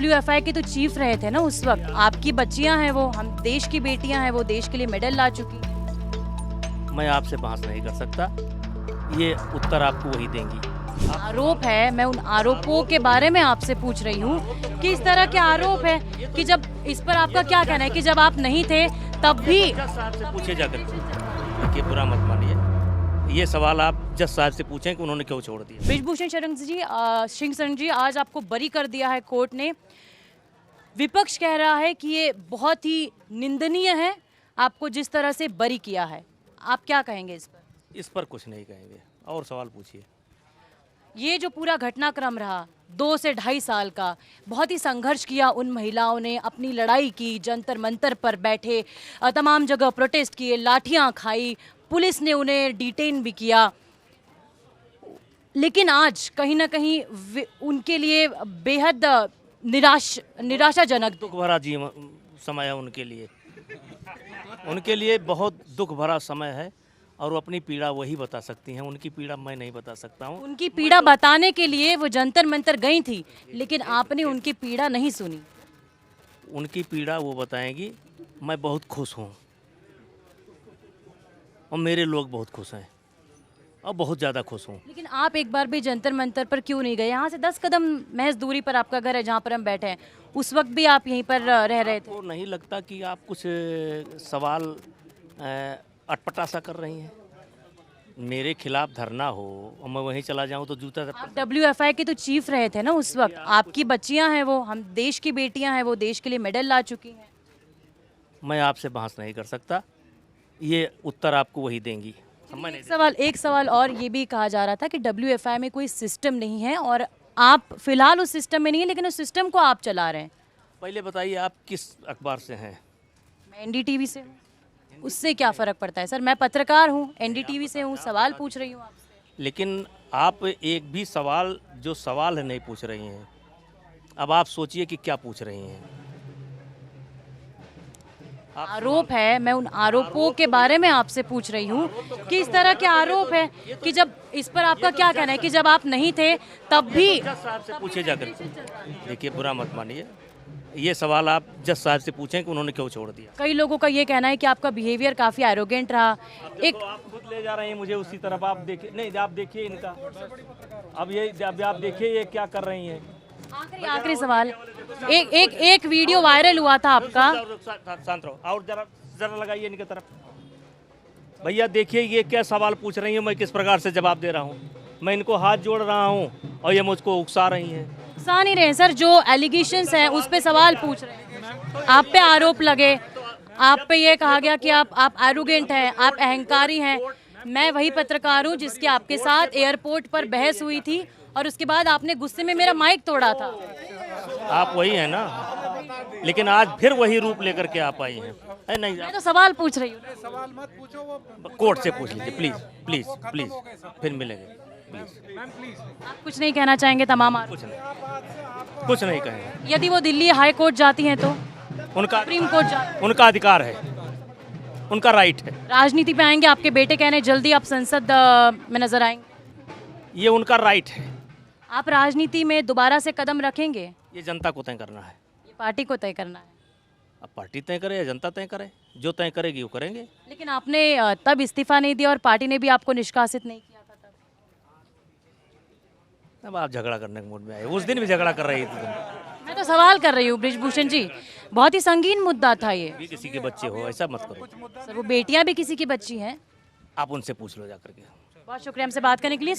WFI के तो chief रहे थे ना उस वक्त। आपकी बच्चियां हैं, वो हम देश की बेटियां हैं, वो देश के लिए मेडल ला चुकी हैं। मैं आपसे बहस नहीं कर सकता, ये उत्तर आपको वही देंगी। आरोप है, मैं उन आरोपों के बारे में आपसे पूछ रही हूँ कि इस तरह के आरोप है कि जब इस पर आपका क्या कहना है कि जब आप नहीं थे तब भी। जज साहब से पूछे जाकर, देखिए बुरा मत मानिए, ये सवाल आप जज साहब से पूछें कि उन्होंने क्यों छोड़ दिया। ब्रिजभूषण शरण जी आज आपको बरी कर दिया है कोर्ट ने। विपक्ष कह रहा है कि ये बहुत ही निंदनीय है, आपको जिस तरह से बरी किया है। आप क्या कहेंगे इस पर? इस पर कुछ नहीं कहेंगे, और सवाल पूछिए। ये जो पूरा घटनाक्रम रहा 2 से 2.5 साल का, बहुत ही संघर्ष किया उन महिलाओं ने, अपनी लड़ाई की, जंतर मंतर पर बैठे, तमाम जगह प्रोटेस्ट किए, लाठियां खाई, पुलिस ने उन्हें डिटेन भी किया, लेकिन आज कहीं ना कहीं उनके लिए बेहद निराशाजनक दुख भरा समय है उनके लिए बहुत दुख भरा समय है, और वो अपनी पीड़ा वही बता सकती हैं, उनकी पीड़ा मैं नहीं बता सकता हूँ। उनकी पीड़ा बताने के लिए वो जंतर मंतर गई थी, लेकिन आपने उनकी पीड़ा नहीं सुनी। उनकी पीड़ा वो बताएंगी। मैं बहुत खुश हूँ और मेरे लोग बहुत खुश हैं, और बहुत ज़्यादा खुश हूँ। लेकिन आप एक बार भी जंतर मंतर पर क्यों नहीं गए? यहाँ से 10 कदम महज दूरी पर आपका घर है जहाँ पर हम बैठे हैं, उस वक्त भी आप यहीं पर रह रहे थे। तो नहीं लगता कि आप कुछ सवाल अटपटा सा कर रही हैं? मेरे खिलाफ धरना हो और मैं वहीं चला जाऊं तो जूता। आप WFI के तो चीफ रहे थे ना उस वक्त। आपकी बच्चियां हैं, वो हम देश की बेटियां हैं, वो देश के लिए मेडल ला चुकी हैं। मैं आपसे बहस नहीं कर सकता, ये उत्तर आपको वही देंगी। एक सवाल और ये भी कहा जा रहा था कि WFI में कोई सिस्टम नहीं है, और आप फिलहाल उस सिस्टम में नहीं है, लेकिन उस सिस्टम को आप चला रहे हैं। पहले बताइए आप किस अखबार से हैं? मैं NDTV से हूँ। उससे क्या फ़र्क पड़ता है सर? मैं पत्रकार हूँ, NDTV से हूँ, सवाल पूछ रही हूँ आपसे। लेकिन आप एक भी सवाल जो सवाल है नहीं पूछ रही हैं। अब आप सोचिए कि क्या पूछ रही हैं। आरोप है, मैं उन आरोपों के बारे में आपसे पूछ रही हूँ कि इस तरह के आरोप है कि जब इस पर आपका क्या कहना है कि जब आप नहीं थे तब भी। जज साहब से पूछे जाकर, देखिए बुरा मत मानिए, ये सवाल आप जज साहब से पूछें कि उन्होंने क्यों छोड़ दिया। कई लोगों का ये कहना है कि आपका बिहेवियर काफ़ी एरोगेंट रहा। तो आप खुद ले जा रहे हैं मुझे उसी तरफ। आप देखिए, नहीं आप देखिए इनका, अब आप देखिए ये क्या कर रही हैं। आखिरी सवाल, एक वीडियो वायरल हुआ था आपका। शांत रहो, और जरा लगाइए इनकी तरफ। भैया देखिए ये क्या सवाल पूछ रही हैं, मैं किस प्रकार से जवाब दे रहा हूँ। मैं इनको हाथ जोड़ रहा हूँ और ये मुझको उकसा रही हैं। उकसा नहीं रहे सर, जो एलिगेशंस हैं उस पे सवाल पूछ रहे हैं। आप पे आरोप लगे, आप पे ये कहा गया कि आप एरोगेंट हैं, आप अहंकारी हैं। मैं वही पत्रकार हूँ जिसके आपके साथ एयरपोर्ट पर बहस हुई थी, और उसके बाद आपने गुस्से में मेरा माइक तोड़ा था। आप वही हैं ना, लेकिन आज फिर वही रूप लेकर के आप आई हैं। नहीं, मैं तो सवाल पूछ रही हूँ। सवाल मत पूछो, वो कोर्ट से पूछ लीजिए प्लीज प्लीज प्लीज, फिर मिलेंगे प्लीज। Ma'am please. आप कुछ नहीं कहना चाहेंगे? तमाम कुछ नहीं कहेंगे। यदि वो दिल्ली हाई कोर्ट जाती हैं तो? उनका सुप्रीम कोर्ट जाती? उनका अधिकार है, उनका राइट है। राजनीति पे आएंगे? आपके बेटे कहने जल्दी आप संसद में नजर आएंगे? ये उनका राइट है। आप राजनीति में दोबारा से कदम रखेंगे? ये जनता को तय करना है। ये पार्टी को तय करना है। अब पार्टी तय करे या जनता तय करे, जो तय करेगी वो करेंगे। लेकिन आपने तब इस्तीफा नहीं दिया और पार्टी ने भी आपको निष्कासित नहीं किया था तब। अब आप झगड़ा करने के मूड में आए, उस दिन भी झगड़ा कर रही थी तुम। मैं तो सवाल कर रही हूँ ब्रिजभूषण जी, बहुत ही संगीन मुद्दा था ये। भी किसी के बच्चे हो, ऐसा मत करो। सर वो बेटियां भी किसी की बच्ची हैं। आप उनसे पूछ लो जाकर के। बहुत शुक्रिया हमसे बात करने के लिए।